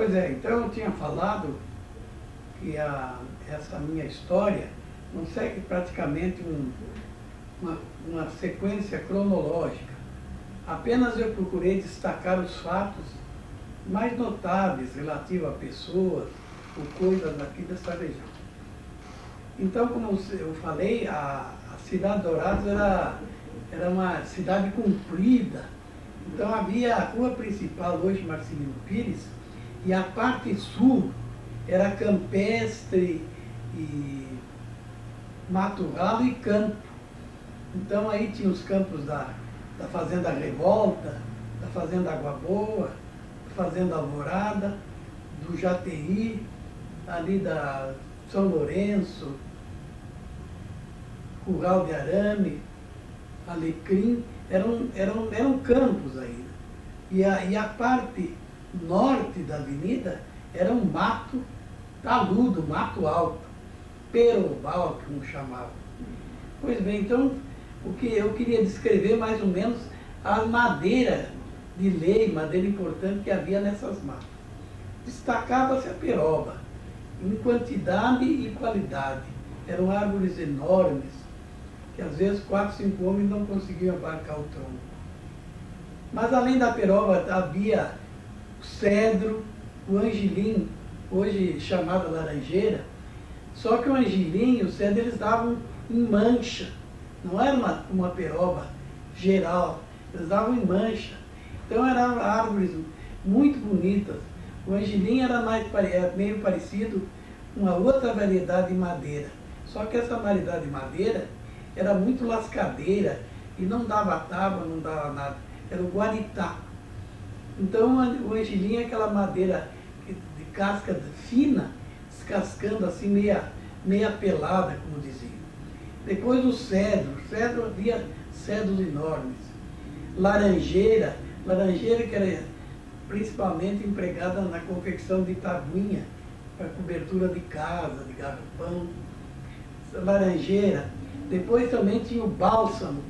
Pois é, então eu tinha falado que essa minha história não segue praticamente uma sequência cronológica. Apenas eu procurei destacar os fatos mais notáveis relativos a pessoas ou coisas aqui dessa região. Então, como eu falei, a cidade de Dourados era uma cidade comprida. Então havia a rua principal, hoje Marcelino Pires, e a parte sul era campestre e mato ralo e campo. Então aí tinha os campos da Fazenda Revolta, da Fazenda Água Boa, da Fazenda Alvorada, do Jateí, ali da São Lourenço, Curral de Arame, Alecrim, eram campos ainda. E a parte norte da avenida era um mato taludo, mato alto, peroval, como chamava. Pois bem, então, o que eu queria descrever mais ou menos a madeira de lei, madeira importante que havia nessas matas. Destacava-se a peroba, em quantidade e qualidade. Eram árvores enormes, que às vezes 4, 5 homens não conseguiam abarcar o tronco. Mas além da peroba havia o cedro, o angelim, hoje chamado laranjeira, só que o angelim e o cedro eles davam em mancha, não era uma peroba geral, eles davam em mancha. Então eram árvores muito bonitas. O angelim era meio parecido com uma outra variedade de madeira, só que essa variedade de madeira era muito lascadeira e não dava tábua, não dava nada, era o guaritá. Então o angelim é aquela madeira de casca fina, descascando assim meia pelada, como diziam. Depois o cedro havia cedros enormes. Laranjeira que era principalmente empregada na confecção de tabuinha, para cobertura de casa, de garrafão. Laranjeira. Depois também tinha o bálsamo,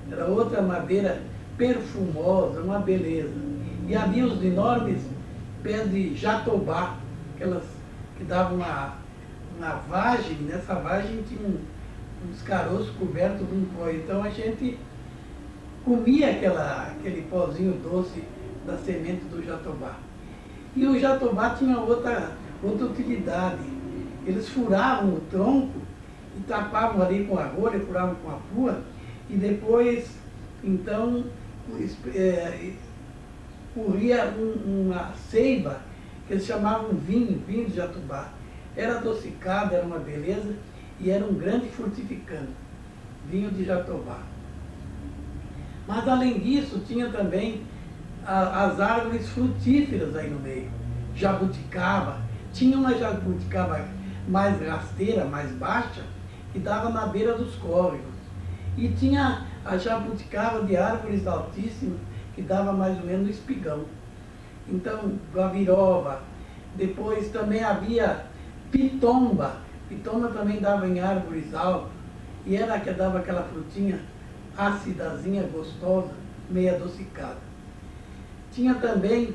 era outra madeira perfumosa, uma beleza. E havia os enormes pés de jatobá, aquelas que davam uma vagem, nessa vagem tinha uns caroços cobertos de um pó. Então a gente comia aquele pozinho doce da semente do jatobá. E o jatobá tinha outra utilidade. Eles furavam o tronco e tapavam ali com a rolha, furavam com a pua, e depois, então, corria uma seiva, que eles chamavam vinho de jatobá. Era adocicado, era uma beleza, e era um grande fortificante, vinho de jatobá. Mas, além disso, tinha também as árvores frutíferas aí no meio. Jabuticaba, tinha uma jabuticaba mais rasteira, mais baixa, que dava na beira dos córregos. E tinha a jabuticaba de árvores altíssimas, que dava mais ou menos no espigão. Então, guabiroba. Depois também havia pitomba. Pitomba também dava em árvores altas. E era que dava aquela frutinha acidazinha, gostosa, meio adocicada. Tinha também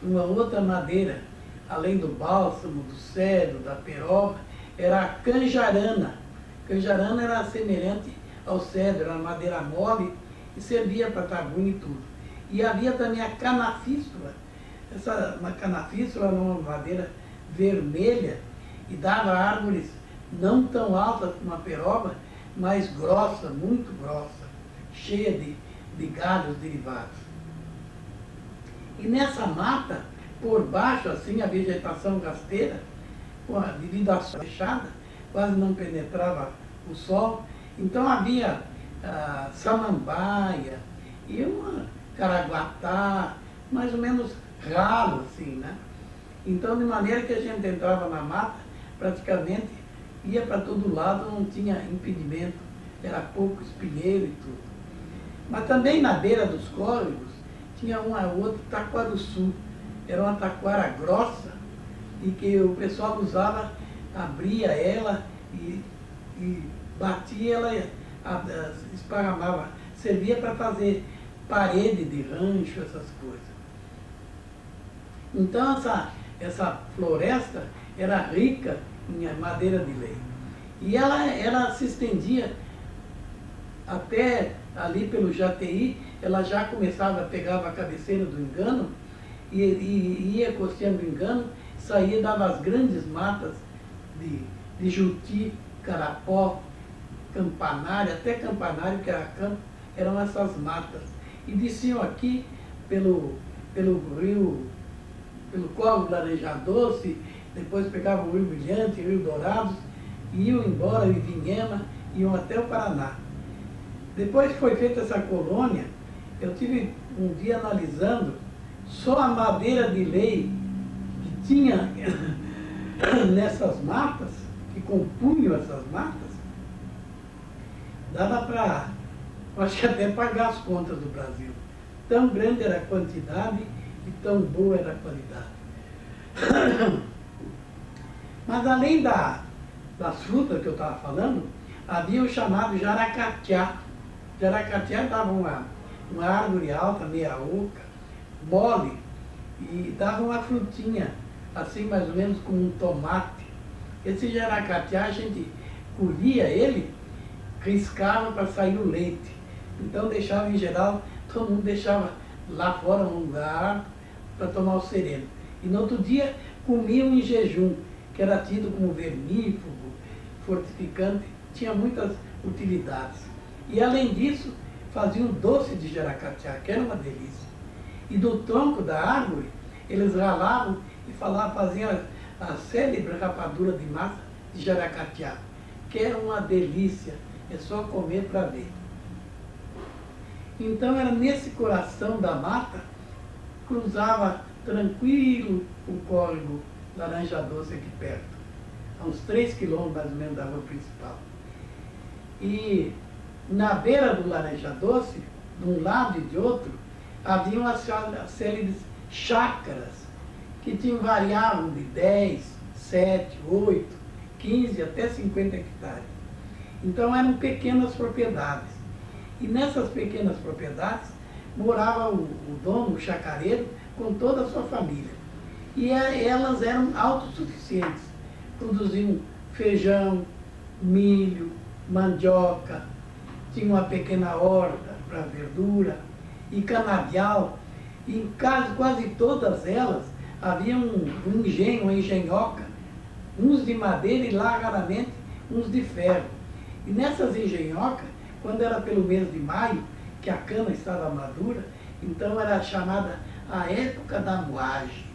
uma outra madeira, além do bálsamo, do cedro, da peroba, era a canjarana. Canjarana era semelhante ao cedro, era madeira mole e servia para tabuinha e tudo. E havia também a canafístula. Uma canafístula era uma madeira vermelha e dava árvores não tão altas como a peroba, mas grossa, muito grossa, cheia de galhos derivados. E nessa mata, por baixo, assim, a vegetação rasteira, devido à fechada, quase não penetrava o sol. Então havia samambaia e uma caraguatá, mais ou menos ralo, assim, né? Então, de maneira que a gente entrava na mata, praticamente ia para todo lado, não tinha impedimento, era pouco espinheiro e tudo. Mas também na beira dos córregos tinha uma outra taquaruçu, era uma taquara grossa e que o pessoal usava, abria ela e batia ela, esparramava, servia para fazer parede de rancho, essas coisas. Então essa floresta era rica em madeira de lei. E ela se estendia até ali pelo Jataí, ela já começava, pegava a cabeceira do Engano e ia costeando o Engano, saía, dava as grandes matas de juti, carapó, campanário, até campanário, que era campo, eram essas matas. E desciam aqui pelo rio, pelo Córrego Laranja Doce, depois pegavam o Rio Brilhante, Rio Dourados, e iam embora, em Vinhema, iam até o Paraná. Depois que foi feita essa colônia, eu tive um dia analisando só a madeira de lei que tinha nessas matas, que compunham essas matas, dava para, acho que até pagar as contas do Brasil. Tão grande era a quantidade e tão boa era a qualidade. Mas além das frutas que eu estava falando, havia o chamado jaracatiá. Jaracatiá dava uma árvore alta, meia oca, mole, e dava uma frutinha, assim mais ou menos como um tomate. Esse jaracatiá, a gente colhia ele, riscava para sair o leite. Então deixava, em geral, todo mundo deixava lá fora um lugar para tomar o sereno. E no outro dia comiam em jejum, que era tido como vermífugo, fortificante, tinha muitas utilidades. E além disso, faziam doce de jaracatiá, que era uma delícia. E do tronco da árvore, eles ralavam e faziam a célebre rapadura de massa de jaracatiá, que era uma delícia, é só comer para ver. Então era nesse coração da mata, cruzava tranquilo o córrego Laranja Doce aqui perto, a uns 3 quilômetros mais ou menos da rua principal. E na beira do Laranja Doce, de um lado e de outro, haviam as célebres chácaras, que variavam de 10, 7, 8, 15 até 50 hectares. Então eram pequenas propriedades. E nessas pequenas propriedades morava o dono, o chacareiro, com toda a sua família. E elas eram autossuficientes. Produziam feijão, milho, mandioca, tinha uma pequena horta para verdura e canavial. E em quase todas elas havia um engenho, uma engenhoca, uns de madeira e lá raramente uns de ferro. E nessas engenhocas, quando era pelo mês de maio, que a cana estava madura, então era chamada a época da moagem.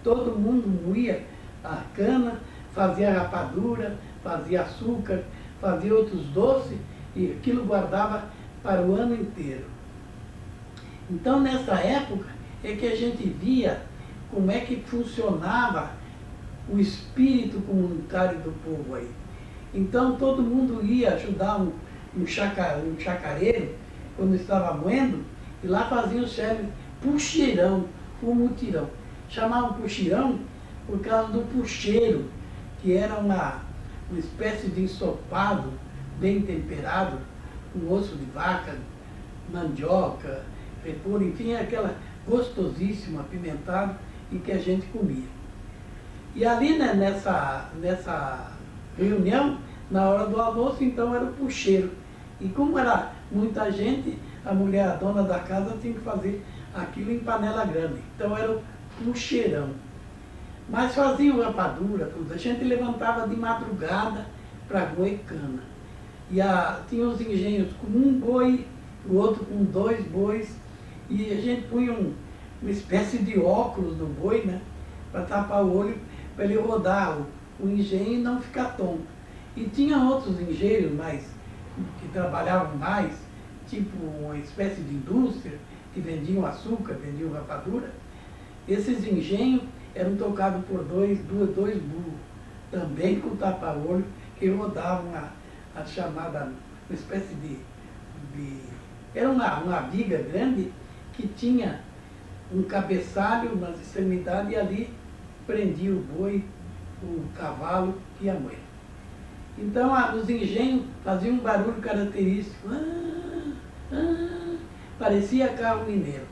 Todo mundo moía a cana, fazia rapadura, fazia açúcar, fazia outros doces, e aquilo guardava para o ano inteiro. Então, nessa época, é que a gente via como é que funcionava o espírito comunitário do povo aí. Então, todo mundo ia ajudar um chacareiro, quando estava moendo, e lá faziam o célebre puxeirão, o mutirão. Chamavam puxeirão por causa do puxeiro, que era uma espécie de ensopado bem temperado, com osso de vaca, mandioca, repolho, enfim, aquela gostosíssima, apimentado, e que a gente comia. E ali, né, nessa reunião, na hora do almoço, então era o puxeiro. E como era muita gente, a mulher, a dona da casa, tinha que fazer aquilo em panela grande. Então era o puxeirão. Mas faziam rapadura, tudo. A gente levantava de madrugada para roer cana. E tinha os engenhos com um boi, o outro com 2 bois, e a gente punha uma espécie de óculos no boi, né, para tapar o olho, para ele rodar o engenho e não ficar tonto. E tinha outros engenhos que trabalhavam mais, tipo uma espécie de indústria, que vendiam açúcar, vendiam rapadura. Esses engenhos eram tocados por dois burros, também com tapa-olho, que rodavam a chamada, uma espécie de era uma viga grande que tinha um cabeçalho nas extremidades e ali prendia o boi, o cavalo e a moeda. Então, os engenhos faziam um barulho característico, parecia carro mineiro.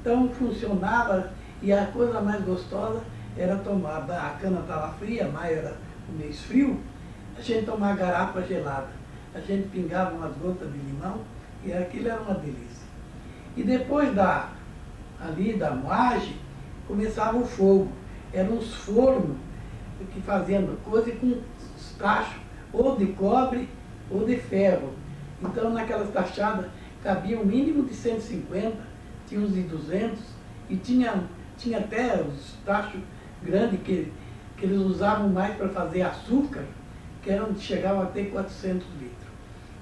Então, funcionava E a coisa mais gostosa era tomar, a cana estava fria, maio era um mês frio, a gente tomar garrafa gelada. A gente pingava umas gotas de limão e aquilo era uma delícia. E depois ali da moagem, começava o fogo. Eram uns fornos que faziam coisa com tachos, ou de cobre ou de ferro. Então naquelas tachadas cabia um mínimo de 150, tinha uns de 200 e tinha até os tachos grandes que eles usavam mais para fazer açúcar, que chegavam a ter 400 litros.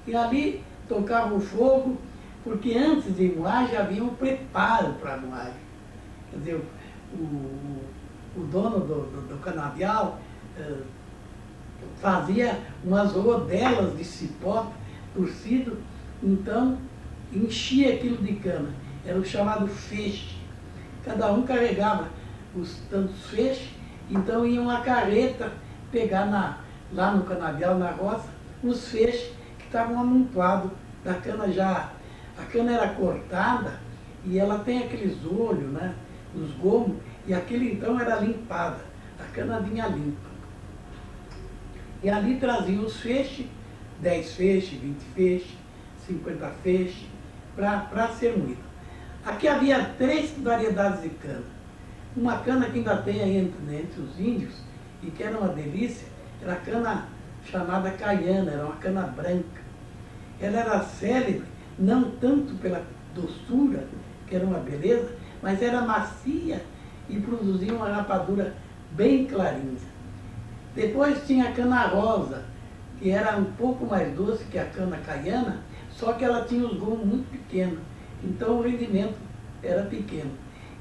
E ali tocava o fogo, porque antes de moagem havia um preparo para a moagem. Quer dizer, o dono do canavial fazia umas rodelas de cipó torcido, então enchia aquilo de cana. Era o chamado feixe. Cada um carregava os tantos feixes, então ia uma carreta pegar lá no canavial, na roça, os feixes que estavam amontoados da cana já. A cana era cortada e ela tem aqueles olhos, né, os gomos, e aquilo então era limpada. A cana vinha limpa. E ali traziam os feixes, 10 feixes, 20 feixes, 50 feixes, para ser moído. Aqui havia 3 variedades de cana. Uma cana que ainda tem aí entre os índios, e que era uma delícia, era a cana chamada caiana, era uma cana branca. Ela era célebre, não tanto pela doçura, que era uma beleza, mas era macia e produzia uma rapadura bem clarinha. Depois tinha a cana rosa, que era um pouco mais doce que a cana caiana, só que ela tinha os gomos muito pequenos, então o rendimento era pequeno.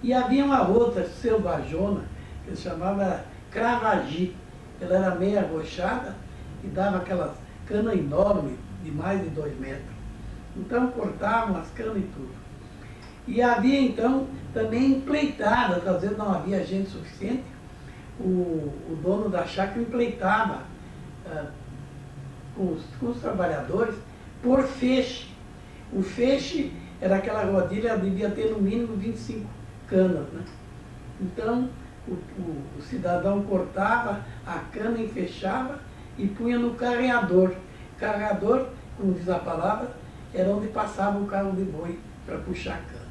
E havia uma outra selvagona, que se chamava cravagi. Ela era meio arrochada e dava aquelas canas enormes, de mais de 2 metros. Então cortavam as canas e tudo. E havia então também empleitadas, às vezes não havia gente suficiente, o dono da chácara empleitava com os trabalhadores por feixe. O feixe era aquela rodilha, devia ter no mínimo 25 canas, né? Então o cidadão cortava a cana, enfeixava e punha no carreador. Carreador, como diz a palavra, era onde passava o carro de boi para puxar a cana.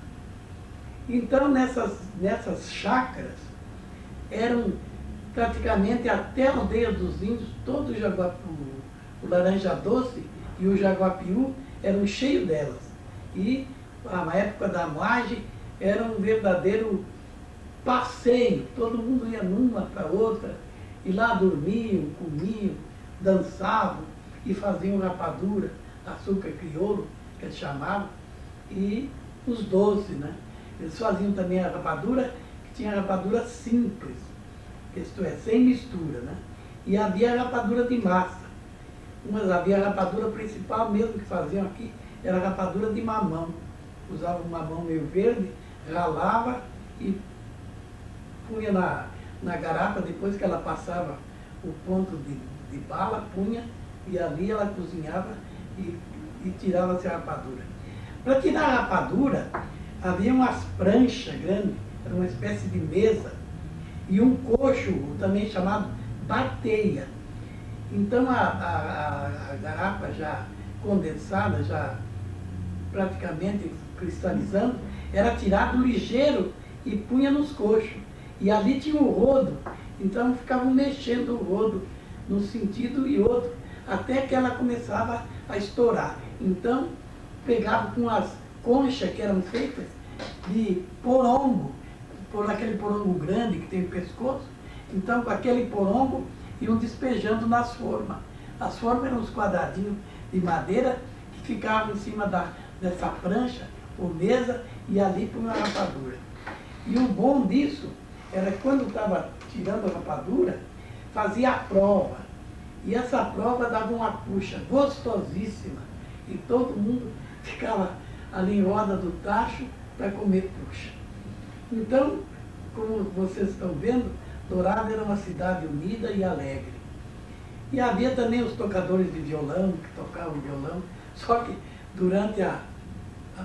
Então nessas chácaras eram praticamente até a aldeia dos índios, todo o laranja doce e o jaguapiú eram cheios delas. E na época da moagem era um verdadeiro passeio, todo mundo ia numa para outra, e lá dormiam, comiam, dançavam e faziam rapadura, açúcar crioulo, que eles chamavam, e os doces, né? Eles faziam também a rapadura, que tinha rapadura simples, isto é, sem mistura, né? E havia a rapadura de massa. Havia a rapadura principal mesmo que faziam aqui, era a rapadura de mamão. Usava um mamão meio verde, ralava e punha na garrafa, depois que ela passava o ponto de bala, punha, e ali ela cozinhava e tirava-se a rapadura. Para tirar a rapadura, havia umas pranchas grandes, era uma espécie de mesa, e um coxo, também chamado bateia. Então a garrafa já condensada, já praticamente cristalizando, era tirado ligeiro e punha nos coxos. E ali tinha um rodo, então ficavam mexendo o rodo num sentido e outro, até que ela começava a estourar. Então pegava com as conchas que eram feitas de porongo, por aquele porongo grande que tem o pescoço, então com aquele porongo iam despejando nas formas. As formas eram uns quadradinhos de madeira que ficavam em cima dessa prancha ou mesa, e ali punham a rapadura. E o bom disso era que quando estava tirando a rapadura, fazia a prova. E essa prova dava uma puxa gostosíssima. E todo mundo ficava ali em roda do tacho para comer puxa. Então, como vocês estão vendo, Dourado era uma cidade unida e alegre. E havia também os tocadores de violão, que tocavam violão, só que durante a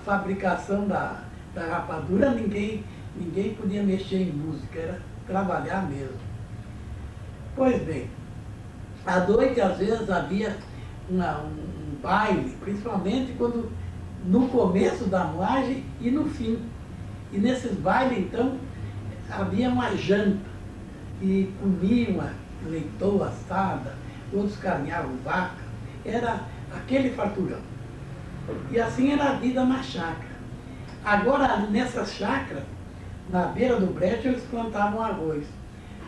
fabricação da rapadura ninguém ninguém podia mexer em música, era trabalhar mesmo. Pois bem, à noite às vezes havia um baile, principalmente quando no começo da moagem e no fim. E nesses bailes, então, havia uma janta, e comiam a leitoa assada, outros carneavam vaca, era aquele farturão. E assim era a vida na chácara. Agora, nessas chácaras, na beira do brejo, eles plantavam arroz.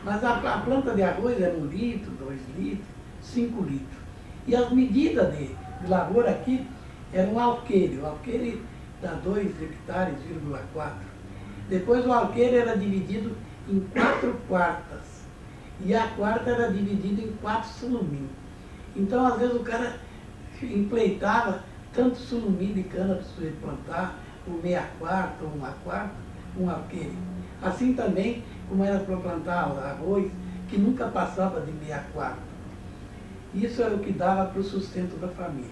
Mas a planta de arroz era 1 litro, 2 litros, 5 litros. E as medidas de lavoura aqui eram um alqueire. O alqueire dá 2 hectares, 4. Depois o alqueire era dividido em 4 quartas. E a quarta era dividida em 4 sulumim. Então, às vezes, o cara empleitava tanto sulumim de cana para você plantar, ou meia quarta, ou 1 quarta, um alqueire. Assim também, como era para plantar arroz, que nunca passava de meia quarta. Isso era o que dava para o sustento da família.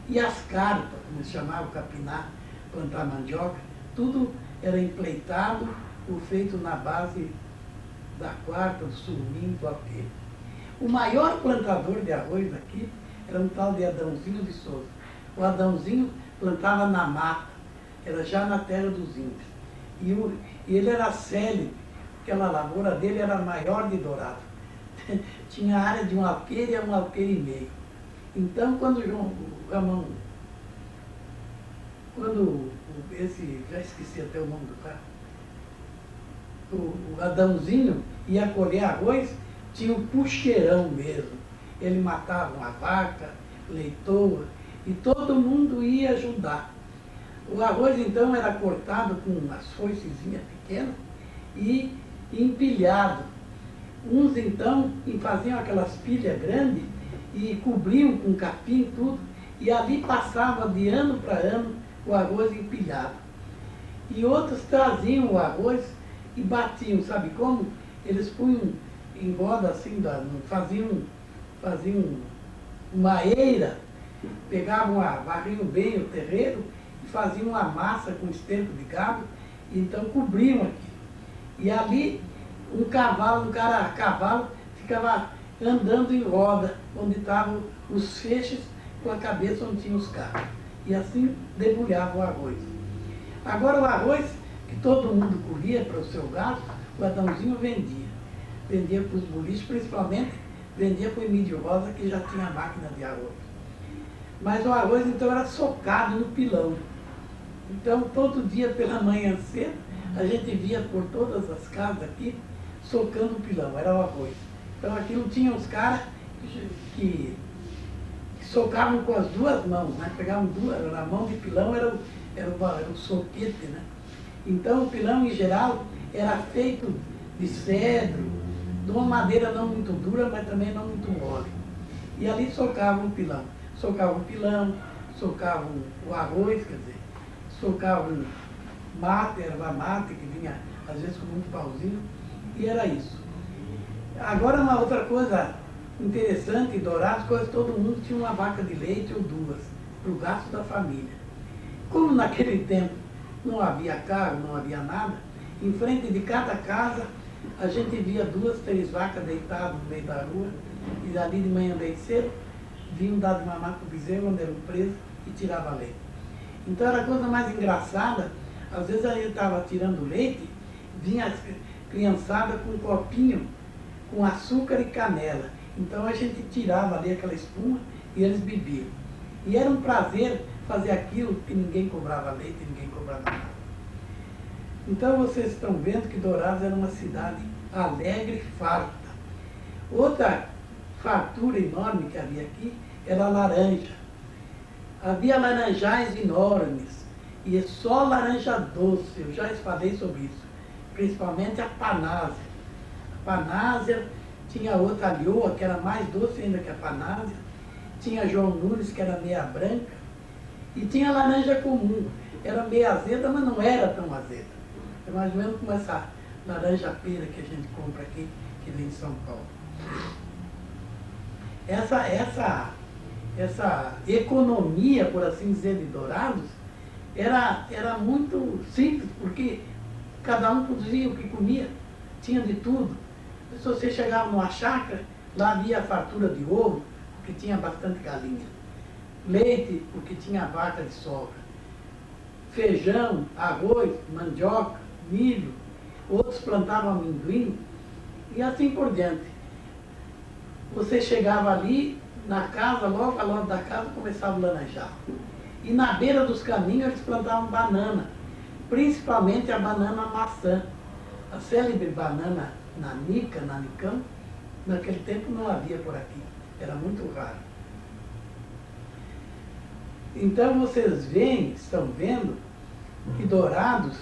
E as carpas, como se chamava, capinar, plantar mandioca, tudo era empleitado ou feito na base da quarta, do sulumim, do alqueire. O maior plantador de arroz aqui era um tal de Adãozinho de Souza. O Adãozinho plantava na mata, era já na terra dos índios. E ele era célebre, aquela lavoura dele era a maior de Dourado. Tinha a área de um alqueire a 1,5 alqueires. Então, quando o Ramon, já esqueci até o nome do cara, o Adãozinho ia colher arroz, tinha um puxeirão mesmo. Ele matava uma vaca, leitoa, e todo mundo ia ajudar. O arroz, então, era cortado com umas foicezinhas pequenas e empilhado. Uns, então, faziam aquelas pilhas grandes e cobriam com capim e tudo, e ali passava de ano para ano o arroz empilhado. E outros traziam o arroz e batiam, sabe como? Eles punham em roda assim, faziam uma eira, varriam bem o terreiro e faziam uma massa com esterco de gado, e então cobriam aqui. E ali um cavalo ficava andando em roda, onde estavam os feixes com a cabeça onde tinham os carros. E assim debulhava o arroz. Agora o arroz que todo mundo colhia para o seu gasto, o Adãozinho vendia. Vendia para os boliches, principalmente vendia para o Emílio Rosa, que já tinha máquina de arroz. Mas o arroz então era socado no pilão. Então todo dia pela manhã cedo, a gente via por todas as casas aqui, socando o pilão, era o arroz. Então aqui não tinha uns caras que socavam com as 2 mãos, né? Pegavam na mão de pilão, era o soquete, né? Então o pilão em geral era feito de cedro, de uma madeira não muito dura, mas também não muito mole. E ali socavam o pilão. Socavam o pilão, socavam o arroz, quer dizer, socavam mate, erva mate, que vinha às vezes com muito pauzinho, e era isso. Agora uma outra coisa interessante, em Dourados, todo mundo tinha uma vaca de leite ou 2, para o gasto da família. Como naquele tempo não havia carro, não havia nada, em frente de cada casa a gente via 2, 3 vacas deitadas no meio da rua, e ali de manhã bem cedo, vinham dar de mamar para o bezerro, onde eram presos, e tirava leite. Então era a coisa mais engraçada, às vezes a gente estava tirando leite, vinha as criançadas com um copinho, com açúcar e canela. Então a gente tirava ali aquela espuma e eles bebiam. E era um prazer fazer aquilo, que ninguém cobrava leite, ninguém cobrava nada. Então vocês estão vendo que Dourados era uma cidade alegre e farta. Outra fartura enorme que havia aqui era a laranja. Havia laranjais enormes, e só laranja doce, eu já falei sobre isso, principalmente a panásia. A panásia tinha outra alhoa, que era mais doce ainda que a panásia, tinha João Nunes, que era meia branca, e tinha laranja comum, era meia azeda, mas não era tão azeda. É mais ou menos como essa laranja pera que a gente compra aqui, que vem de São Paulo. Essa economia, por assim dizer, de Dourados, era muito simples, porque cada um produzia o que comia, tinha de tudo. Se você chegava numa chácara, lá havia fartura de ovo, porque tinha bastante galinha. Leite, porque tinha vaca de sogra. Feijão, arroz, mandioca, milho. Outros plantavam amendoim e assim por diante. Você chegava ali, na casa, logo ao lado da casa, começava o laranjal. E na beira dos caminhos eles plantavam banana, principalmente a banana maçã. A célebre banana nanica, nanicão, naquele tempo não havia por aqui, era muito raro. Então vocês veem, estão vendo, que Dourados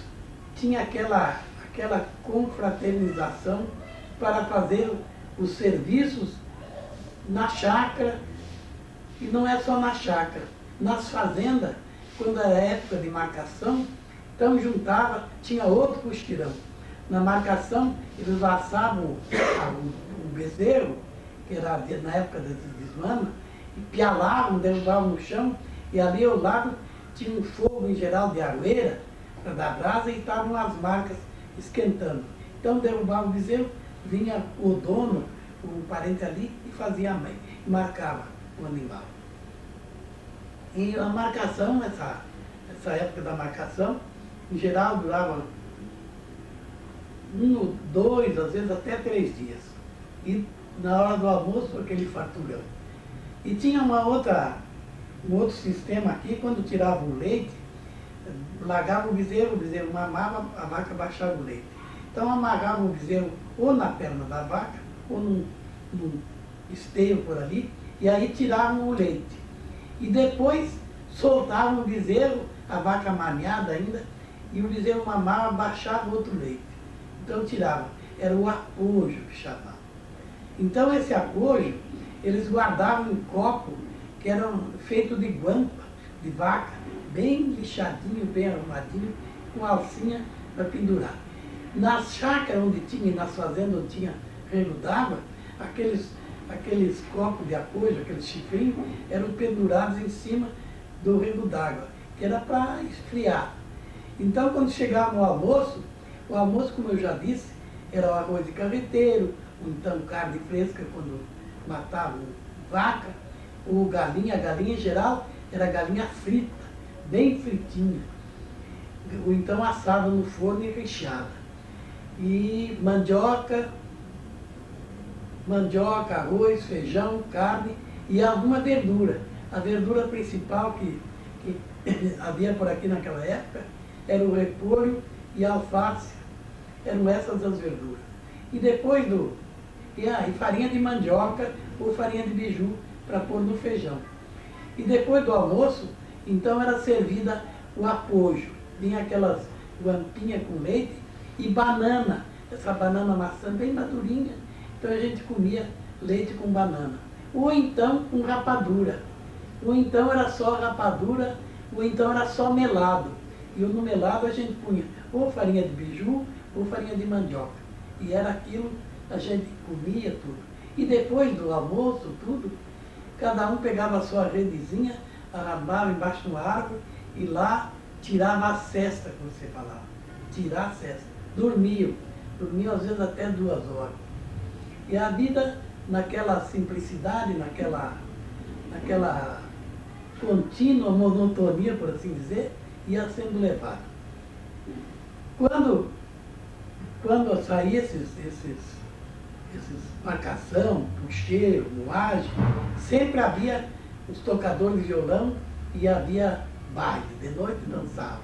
tinha aquela confraternização para fazer os serviços na chácara, e não é só na chácara, nas fazendas, quando era época de marcação, então juntava, tinha outro postirão. Na marcação, eles laçavam o bezerro, que era na época desses desmanos, e pialavam, derrubavam no chão, e ali ao lado tinha um fogo em geral de aroeira, para dar brasa, e estavam as marcas esquentando. Então derrubava o bezerro, vinha o dono, o parente ali, e fazia a mãe, e marcava o animal. E a marcação, essa época da marcação, em geral durava 1, 2, às vezes até 3 dias. E na hora do almoço, aquele farturão. E tinha um outro sistema aqui, quando tirava o leite, largava o bezerro mamava, a vaca baixava o leite. Então amarrava o bezerro ou na perna da vaca, ou num esteio por ali, e aí tiravam o leite. E depois soltavam o bezerro, a vaca maniada ainda, e o bezerro mamava, baixava outro leite. Então tirava. Era o apojo que chamava. Então esse apojo, eles guardavam em copo, que eram feitos de guampa, de vaca, bem lixadinho, bem arrumadinho, com alcinha para pendurar. Nas chácaras onde tinha, nas fazendas onde tinha rego d'água, aqueles copos de apoio, aqueles chifrinhos, eram pendurados em cima do rego d'água, que era para esfriar. Então, quando chegava no almoço, o almoço, como eu já disse, era o arroz de carreteiro, ou então carne fresca, quando matavam vaca, ou galinha. A galinha, em geral, era galinha frita, bem fritinha, ou então assada no forno e recheada. E mandioca, arroz, feijão, carne e alguma verdura. A verdura principal que havia por aqui naquela época era o repolho e a alface. Eram essas as verduras. E depois e farinha de mandioca ou farinha de beiju para pôr no feijão. E depois do almoço, então era servida o apojo. Vinha aquelas guampinhas com leite e banana, essa banana maçã bem madurinha. Então a gente comia leite com banana. Ou então com rapadura. Ou então era só rapadura, ou então era só melado. E no melado a gente punha ou farinha de beiju ou farinha de mandioca. E era aquilo, a gente comia tudo. E depois do almoço, tudo, cada um pegava a sua redezinha, arrambava embaixo de uma árvore e lá tirava a cesta, como você falava. Tirar a cesta. Dormiam às vezes até 2 horas. E a vida, naquela simplicidade, naquela contínua monotonia, por assim dizer, ia sendo levada. Quando saía esses marcação, puxeiro, moagem, sempre havia os tocadores de violão e havia baile, de noite dançavam.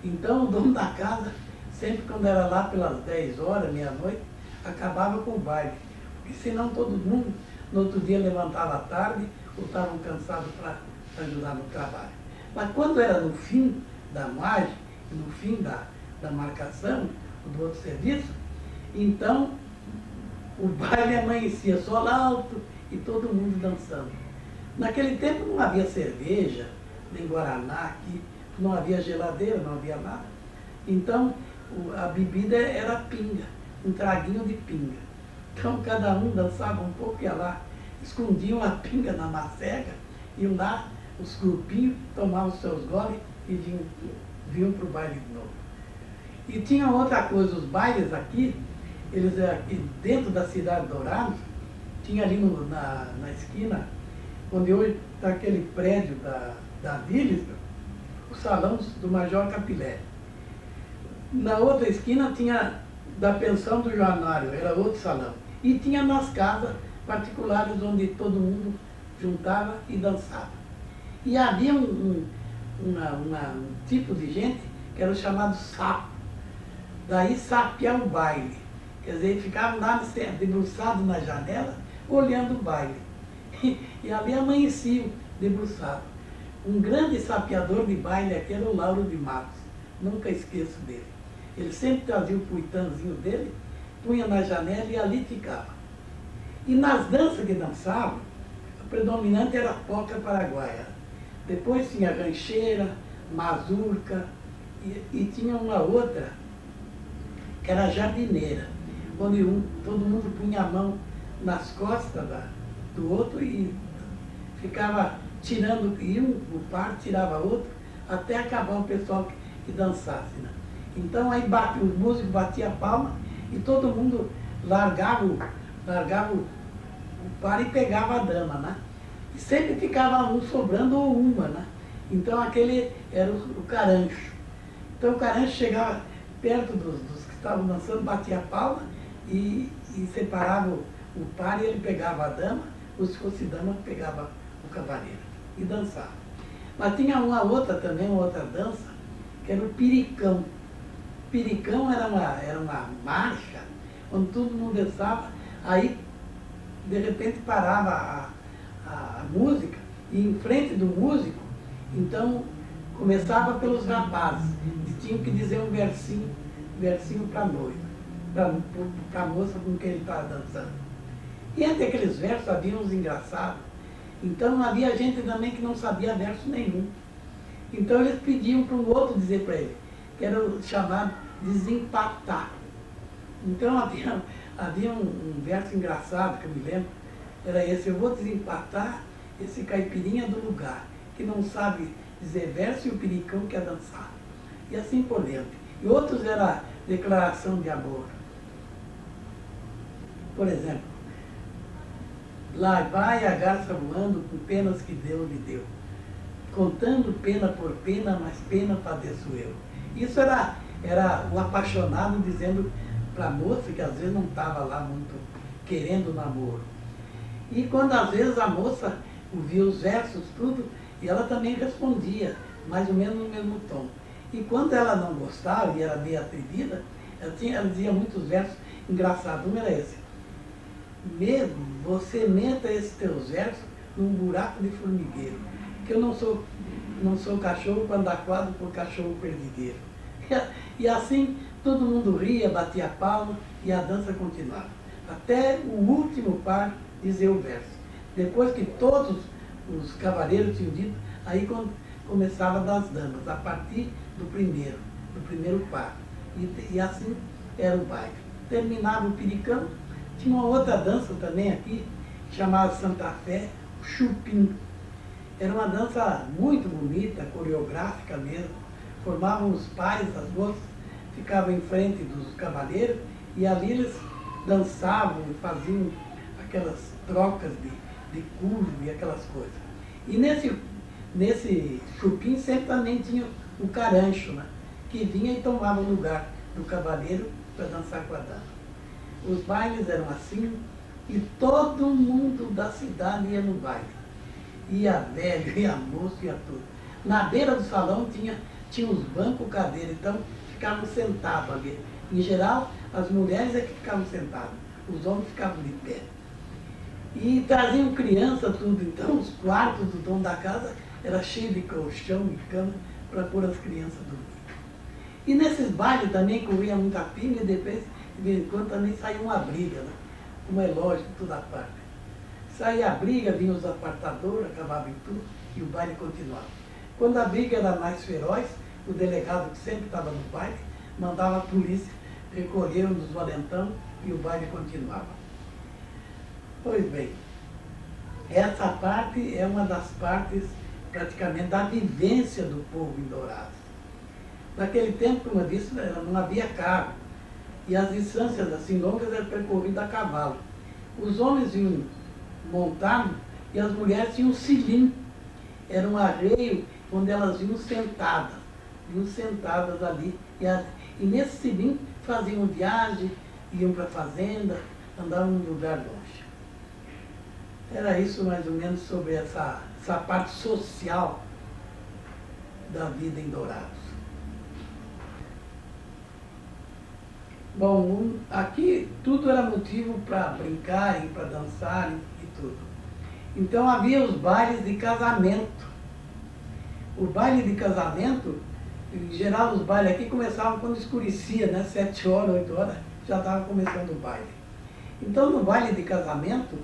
Então o dono da casa, sempre quando era lá pelas 10 horas, meia-noite, acabava com o baile. Porque senão todo mundo, no outro dia, levantava à tarde ou estavam cansados para ajudar no trabalho. Mas quando era no fim da moagem, no fim da marcação, do outro serviço, então o baile amanhecia sol alto e todo mundo dançando. Naquele tempo não havia cerveja, nem guaraná aqui, não havia geladeira, não havia nada. Então a bebida era pinga, um traguinho de pinga. Então cada um dançava um pouco, ia lá, escondiam a pinga na macega, iam lá, os grupinhos, tomavam os seus goles e vinham para o baile de novo. E tinha outra coisa, os bailes aqui, eles aqui dentro da cidade de Dourados, tinha ali na esquina, onde hoje está aquele prédio da Dilis, o salão do Major Capilé. Na outra esquina tinha da pensão do Jornário, era outro salão. E tinha nas casas particulares onde todo mundo juntava e dançava. E havia um tipo de gente que era o chamado sapo. Daí sapear o baile. Quer dizer, ficavam lá debruçados na janela, olhando o baile. E ali amanheciam debruçados. Um grande sapeador de baile aqui era o Lauro de Matos. Nunca esqueço dele. Ele sempre trazia o puitãozinho dele, punha na janela e ali ficava. E nas danças que dançavam, a predominante era a polca paraguaia. Depois tinha rancheira, mazurca e tinha uma outra, que era a jardineira, onde todo mundo punha a mão nas costas do outro e ficava tirando, e o par tirava outro, até acabar o pessoal que dançasse. Né? Então aí os músicos batiam a palma e todo mundo largava o par e pegava a dama, né? E sempre ficava um sobrando ou uma, né? Então aquele era o carancho. Então o carancho chegava perto dos que estavam dançando, batia a palma e separava o par e ele pegava a dama, ou se fosse dama, pegava o cavaleiro e dançava. Mas tinha uma outra também, uma outra dança, que era o piricão. Piricão era uma marcha, onde todo mundo dançava, aí de repente parava a música, e em frente do músico, então começava pelos rapazes, e tinham que dizer um versinho para a noiva, para a moça com quem ele estava dançando. E entre aqueles versos havia uns engraçados, então havia gente também que não sabia verso nenhum. Então eles pediam para o outro dizer para ele, que era o chamado desempatar. Então havia um verso engraçado que eu me lembro, era esse: eu vou desempatar esse caipirinha do lugar, que não sabe dizer verso e o piricão quer dançar. E assim por diante. E outros era declaração de amor. Por exemplo, lá vai a garça voando com penas que Deus lhe deu, contando pena por pena, mas pena padeço eu. Isso era o apaixonado dizendo para a moça que às vezes não estava lá muito querendo namoro. E quando às vezes a moça ouvia os versos, tudo, e ela também respondia, mais ou menos no mesmo tom. E quando ela não gostava e era meio atrevida, ela dizia muitos versos engraçados. Um era esse: mesmo você meta esses teus versos num buraco de formigueiro, que eu não sou cachorro para andar quadro por cachorro perdigueiro. E assim todo mundo ria, batia a palma e a dança continuava. Até o último par dizer o verso. Depois que todos os cavaleiros tinham dito, aí começava das damas, a partir do primeiro par. E assim era o baile. Terminava o piricão, tinha uma outra dança também aqui, chamada Santa Fé, o chupim. Era uma dança muito bonita, coreográfica mesmo. Formavam os pais, as moças ficavam em frente dos cavaleiros e ali eles dançavam e faziam aquelas trocas de curva e aquelas coisas. E nesse chupim sempre também tinha o carancho, né, que vinha e tomava o lugar do cavaleiro para dançar com a dama. Os bailes eram assim e todo mundo da cidade ia no baile. Ia velho, ia moço, ia tudo. Na beira do salão tinha os bancos, cadeira, então ficavam sentados ali. Em geral, as mulheres é que ficavam sentadas, os homens ficavam de pé. E traziam criança, tudo, então os quartos do dono da casa era cheio de colchão e cama para pôr as crianças dormir. E nesses bailes também corria muita pinga e depois, de vez em quando, também saía uma briga, né? Como é lógico, toda parte. Saía a briga, vinham os apartadores, acabavam em tudo e o baile continuava. Quando a briga era mais feroz, o delegado, que sempre estava no baile, mandava a polícia recolher os valentão e o baile continuava. Pois bem, essa parte é uma das partes praticamente da vivência do povo em Dourados. naquele tempo, como eu disse, não havia carro. E as distâncias assim longas eram percorridas a cavalo. Os homens iam montados e as mulheres tinham um cilim. Era um arreio onde elas iam sentadas ali. E nesse cilim faziam viagem, iam para a fazenda, andavam num lugar longe. Era isso mais ou menos sobre essa parte social da vida em Dourados. Bom, aqui tudo era motivo para brincarem, para dançarem e tudo. Então havia os bailes de casamento. O baile de casamento, em geral os bailes aqui começavam quando escurecia, né? 7 horas, 8 horas, já estava começando o baile. Então no baile de casamento,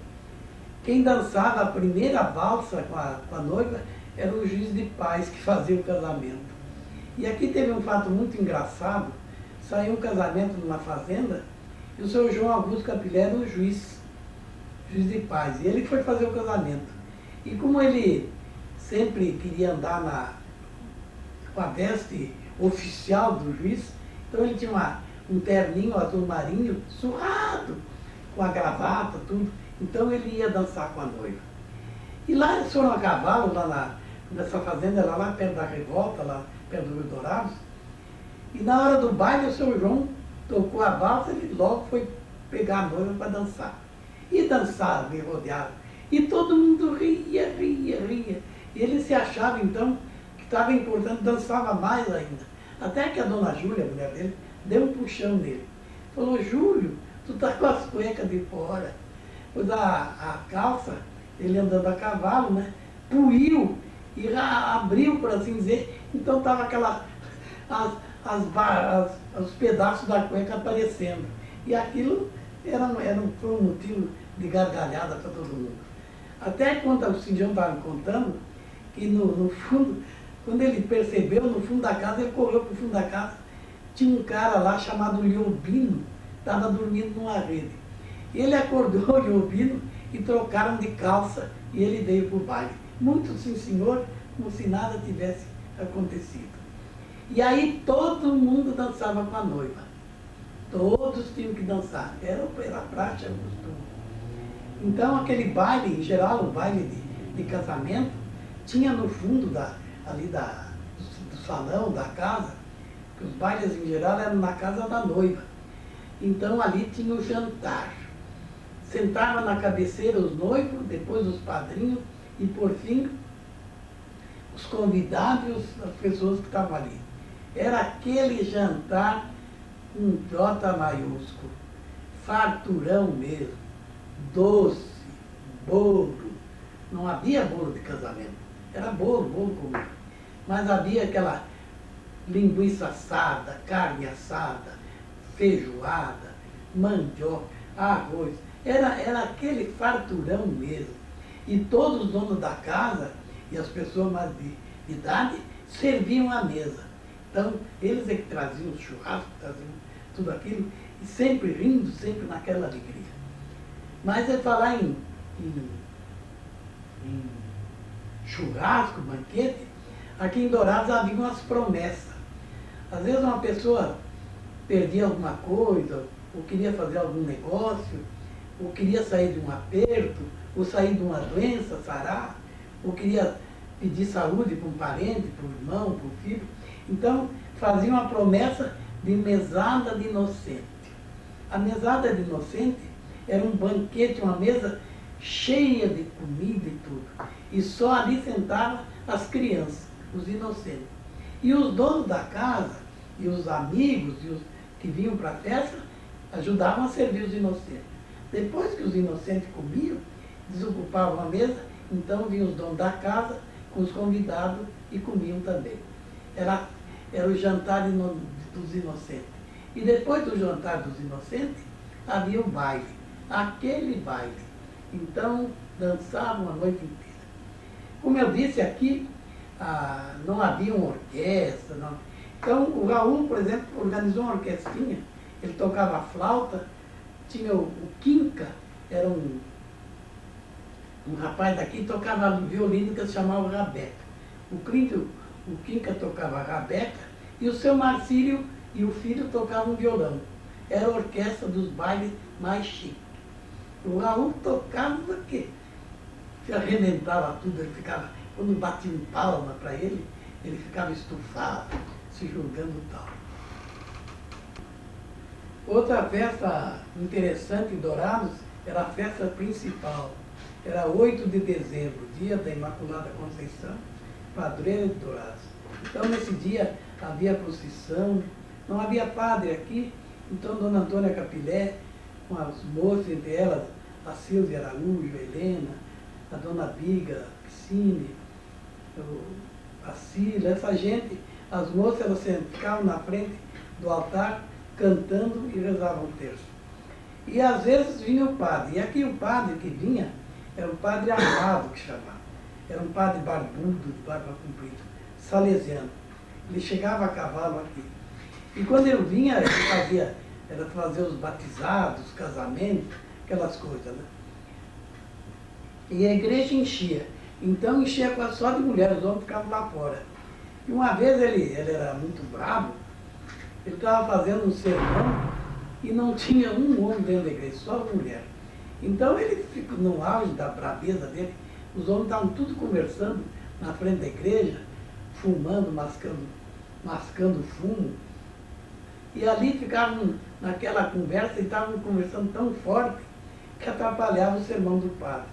quem dançava a primeira valsa com a noiva era o juiz de paz que fazia o casamento. E aqui teve um fato muito engraçado. Saiu um casamento numa fazenda e o seu João Augusto Capilé era o juiz de paz. E ele foi fazer o casamento. E como ele sempre queria andar com a veste oficial do juiz, então ele tinha um terninho azul marinho, surrado, com a gravata, tudo. Então ele ia dançar com a noiva. E lá eles foram a cavalo, nessa fazenda, lá perto da Revolta, lá perto do Rio Dourados. E na hora do baile, o seu João tocou a valsa e ele logo foi pegar a noiva para dançar. E dançaram, me rodearam. E todo mundo ria. E ele se achava, então, que estava importante, dançava mais ainda. Até que a dona Júlia, a mulher dele, deu um puxão nele. Falou, Júlio, tu tá com as cuecas de fora. Pois a calça, ele andando a cavalo, né, puiu e abriu, por assim dizer. Então estava os pedaços da cueca aparecendo. E aquilo foi um motivo de gargalhada para todo mundo. Até quando o Cindião estava me contando, que no fundo, quando ele percebeu, no fundo da casa, ele correu para o fundo da casa, tinha um cara lá chamado Liobino, estava dormindo numa rede. Ele acordou o Liobino e trocaram de calça e ele veio para o baile. Muito sim, senhor, como se nada tivesse acontecido. E aí todo mundo dançava com a noiva. Todos tinham que dançar. Era a prática, o costume. Então aquele baile, em geral, o baile de casamento, tinha no fundo do salão, da casa, que os bailes em geral eram na casa da noiva. Então ali tinha o jantar. Sentava na cabeceira os noivos, depois os padrinhos e por fim os convidados, as pessoas que estavam ali. Era aquele jantar com J maiúsculo, farturão mesmo, doce, bolo. Não havia bolo de casamento, era bolo comum. Mas havia aquela linguiça assada, carne assada, feijoada, mandioca, arroz. Era aquele farturão mesmo. E todos os donos da casa e as pessoas mais de idade serviam à mesa. Então, eles é que traziam o churrasco, traziam tudo aquilo, e sempre rindo, sempre naquela alegria. Mas é falar em churrasco, banquete, aqui em Dourados havia umas promessas. Às vezes uma pessoa perdia alguma coisa, ou queria fazer algum negócio, ou queria sair de um aperto, ou sair de uma doença, sarar, ou queria pedir saúde para um parente, para um irmão, para um filho. Então, fazia uma promessa de mesada de inocente. A mesada de inocente era um banquete, uma mesa cheia de comida e tudo. E só ali sentavam as crianças, os inocentes. E os donos da casa, e os amigos, e os que vinham para a festa, ajudavam a servir os inocentes. Depois que os inocentes comiam, desocupavam a mesa, então vinham os donos da casa com os convidados e comiam também. Era o jantar dos inocentes. E depois do jantar dos inocentes, havia o baile. Aquele baile. Então, dançavam a noite inteira. Como eu disse aqui, não havia uma orquestra. Não. Então, o Raul, por exemplo, organizou uma orquestrinha. Ele tocava flauta, tinha o Quinca, era um rapaz daqui que tocava violino que se chamava Rabeca. O Quinca tocava Rabeca E o seu Marcílio e o filho tocavam violão. Era a orquestra dos bailes mais chiques. O Raul tocava que arrebentava tudo, ele ficava, quando batia um palma para ele ficava estufado, se julgando tal. Outra festa interessante em Dourados era a festa principal. Era 8 de dezembro, dia da Imaculada Conceição, padroeira de Dourados. Então, nesse dia, havia procissão, não havia padre aqui, então Dona Antônia Capilé, com as moças, entre elas, a Silvia Araújo, a Helena, a Dona Biga, a Piscine, a Cila, essa gente, as moças, elas ficavam na frente do altar, cantando e rezavam o terço. E às vezes vinha o padre, e aqui o padre que vinha, era o padre Amado, que chamava. Era um padre barbudo, de barba comprida, salesiano. Ele chegava a cavalo aqui. E quando ele vinha, ele era fazer os batizados, os casamentos, aquelas coisas, né? E a igreja enchia. Então enchia quase só de mulheres, os homens ficavam lá fora. E uma vez ele era muito bravo, ele estava fazendo um sermão e não tinha um homem dentro da igreja, só mulher. Então ele ficou no auge da braveza dele, os homens estavam tudo conversando na frente da igreja, fumando, mascando fumo. E ali ficavam naquela conversa e estavam conversando tão forte que atrapalhava o sermão do padre.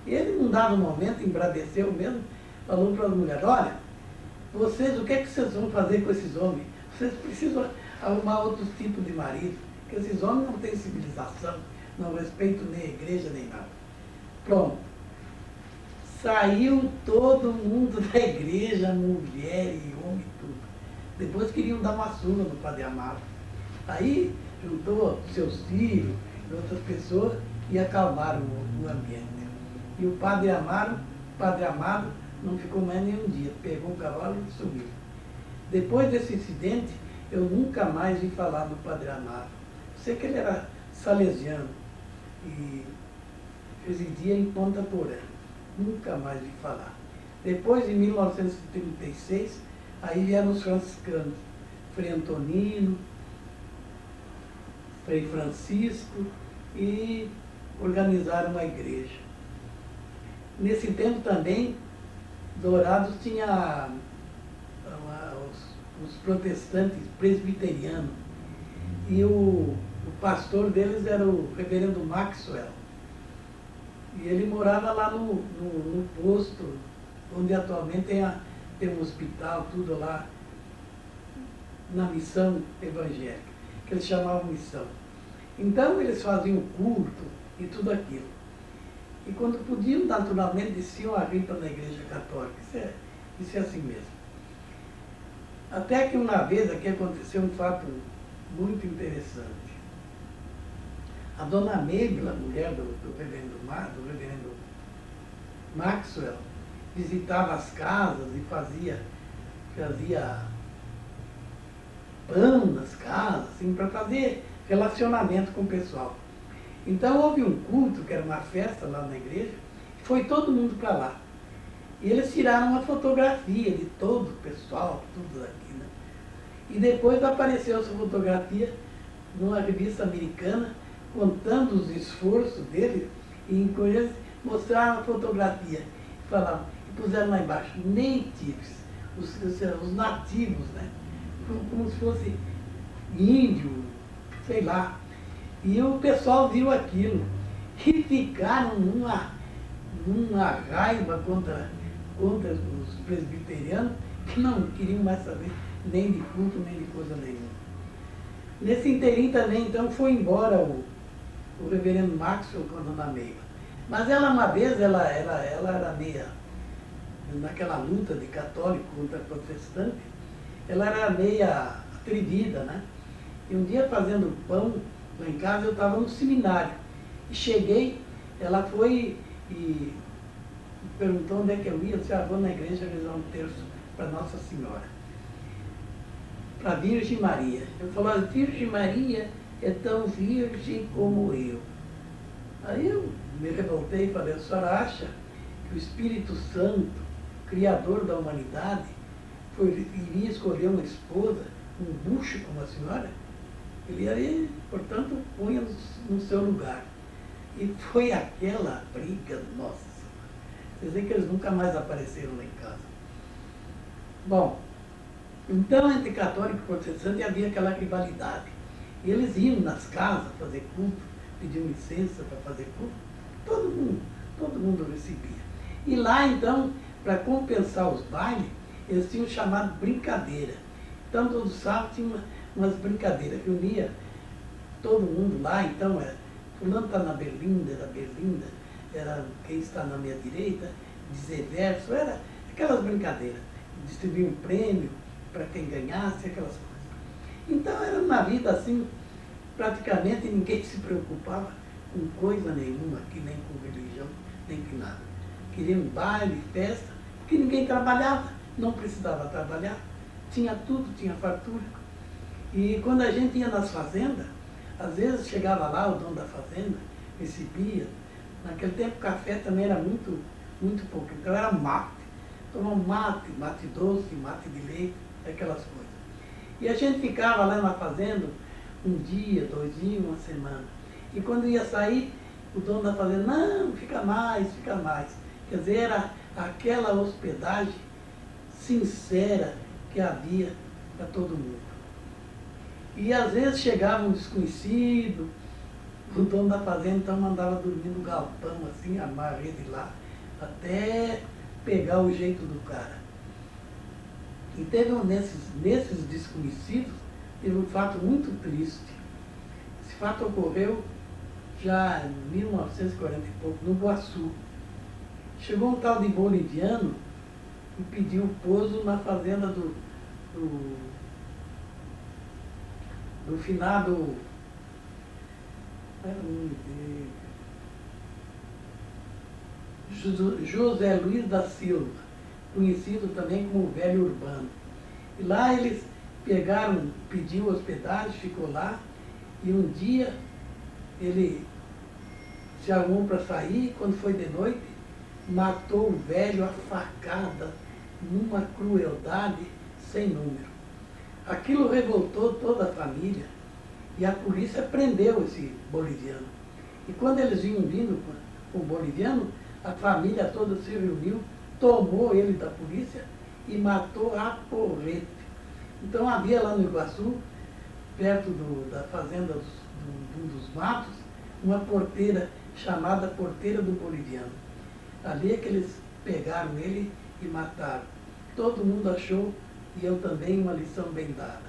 E ele, num dado momento, embraveceu mesmo, falou para as mulheres, olha, vocês, o que é que vocês vão fazer com esses homens? Vocês precisam arrumar outros tipos de marido, porque esses homens não têm civilização, não respeitam nem a igreja, nem nada. Pronto. Saiu todo mundo da igreja, mulher e homem, tudo. Depois queriam dar uma surra no Padre Amaro. Aí juntou seus filhos e outras pessoas e acalmaram o ambiente. E o Padre Amaro não ficou mais nem um dia, pegou um cavalo e sumiu. Depois desse incidente, eu nunca mais vi falar do Padre Amaro. Sei que ele era salesiano e residia em Ponta Porã. Nunca mais vi falar. Depois, em 1936, aí vieram os franciscanos, Frei Antonino, Frei Francisco, e organizaram uma igreja. Nesse tempo também, Dourados tinha os protestantes presbiterianos, e o pastor deles era o reverendo Maxwell. E ele morava lá no posto, onde atualmente tem um hospital, tudo lá, na missão evangélica, que eles chamavam missão. Então eles faziam culto e tudo aquilo. E quando podiam, naturalmente, desciam a ripa na igreja católica. Isso é assim mesmo. Até que uma vez aqui aconteceu um fato muito interessante. A dona Mabel, a mulher do reverendo Maxwell, visitava as casas e fazia pão nas casas, assim, para fazer relacionamento com o pessoal. Então houve um culto, que era uma festa lá na igreja, e foi todo mundo para lá. E eles tiraram uma fotografia de todo o pessoal, tudo aqui, né? E depois apareceu essa fotografia numa revista americana, contando os esforços dele, e eles mostraram a fotografia, e falavam, e puseram lá embaixo, natives, os nativos, né? Como se fosse índio, sei lá. E o pessoal viu aquilo e ficaram numa raiva contra os presbiterianos, que não queriam mais saber nem de culto, nem de coisa nenhuma. Nesse inteirinho também, então, foi embora o reverendo Maxwell com a dona Meiva. Mas ela, uma vez, ela era meia, naquela luta de católico contra protestante, ela era meia atrevida, né? E um dia, fazendo pão lá em casa, eu estava no seminário. E cheguei, ela foi e perguntou onde é que eu ia. Eu disse, vou na igreja rezar um terço para Nossa Senhora, para a Virgem Maria. Eu falei, a Virgem Maria é tão virgem como eu. Aí eu me revoltei e falei, a senhora acha que o Espírito Santo, Criador da humanidade, iria escolher uma esposa, um bucho como a senhora, ele ali, portanto, punha no seu lugar. E foi aquela briga, nossa. Quer dizer que eles nunca mais apareceram lá em casa. Bom, então entre católico e protestante havia aquela rivalidade. E eles iam nas casas fazer culto, pediam licença para fazer culto. Todo mundo recebia. E lá, então, para compensar os bailes, eles tinham chamado brincadeira. Então, todo sábado tinha umas brincadeiras, reunia todo mundo lá, então, fulano está na Berlinda, era quem está na minha direita, dizer verso, era aquelas brincadeiras. Distribuir um prêmio para quem ganhasse, aquelas coisas. Então, era uma vida assim, praticamente ninguém se preocupava com coisa nenhuma, que nem com religião, nem com nada. Queriam baile, festa, porque ninguém trabalhava, não precisava trabalhar, tinha tudo, tinha fartura. E quando a gente ia nas fazendas, às vezes chegava lá o dono da fazenda, recebia. Naquele tempo o café também era muito pouco, então era mate. Tomava mate doce, mate de leite, aquelas coisas. E a gente ficava lá na fazenda um dia, 2 dias, uma semana. E quando ia sair, o dono da fazenda, não, fica mais. Quer dizer, era aquela hospedagem sincera que havia para todo mundo. E às vezes chegava um desconhecido, o dono da fazenda então mandava dormir no galpão, assim, amarrar ele lá, até pegar o jeito do cara. E teve nesses desconhecidos, teve um fato muito triste. Esse fato ocorreu já em 1940 e pouco, no Boaçu. Chegou um tal de boliviano e pediu pouso na fazenda do finado, José Luiz da Silva, conhecido também como Velho Urbano. E lá eles pediu hospedagem, ficou lá, e um dia ele se arrumou para sair, quando foi de noite, matou o velho a facada, numa crueldade sem número. Aquilo revoltou toda a família e a polícia prendeu esse boliviano. E quando eles vinham vindo com o boliviano, a família toda se reuniu, tomou ele da polícia e matou a porrete. Então havia lá no Iguaçu, perto da fazenda dos matos, uma porteira chamada Porteira do Boliviano. Ali é que eles pegaram ele e mataram. Todo mundo achou, e eu também, uma lição bem dada.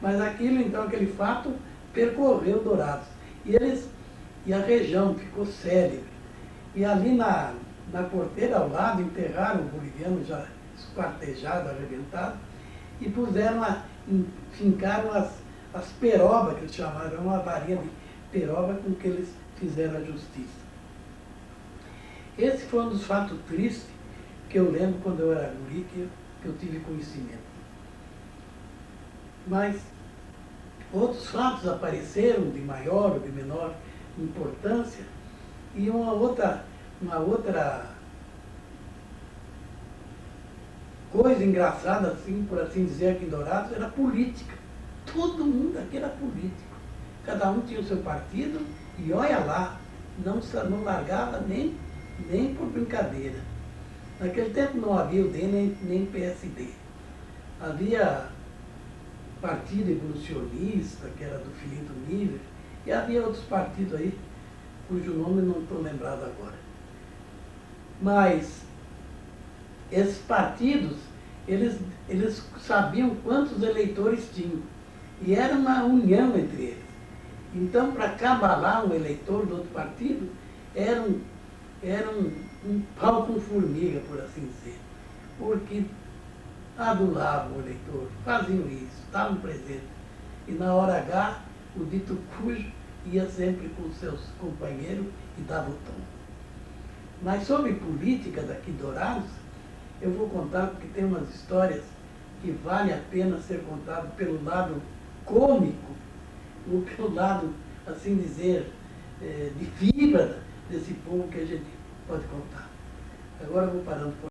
Mas aquilo, então, aquele fato, percorreu Dourados. E a região ficou célebre. E ali na porteira ao lado, enterraram o boliviano já esquartejado, arrebentado, e fincaram as perobas, que eles chamaram, uma varinha de peroba com que eles fizeram a justiça. Esse foi um dos fatos tristes que eu lembro quando eu era guri, que eu tive conhecimento. Mas outros fatos apareceram de maior ou de menor importância, e uma outra coisa engraçada, assim, por assim dizer, aqui em Dourados, era política. Todo mundo aqui era político. Cada um tinha o seu partido e olha lá, não largava nem por brincadeira. Naquele tempo não havia o DEM nem PSD. Havia Partido Evolucionista, que era do Filinto Miller, e havia outros partidos aí, cujo nome não estou lembrado agora. Mas esses partidos, eles sabiam quantos eleitores tinham. E era uma união entre eles. Então, para cabalar um eleitor do outro partido, era um pau com formiga, por assim dizer. Porque adulavam o eleitor, faziam isso, estavam presentes. E na hora H, o dito cujo ia sempre com seus companheiros e dava o tom. Mas sobre política daqui de Dourados, eu vou contar porque tem umas histórias que vale a pena ser contado pelo lado cômico, ou pelo lado, assim dizer, de fibra desse povo que a gente pode contar. Agora eu vou parando por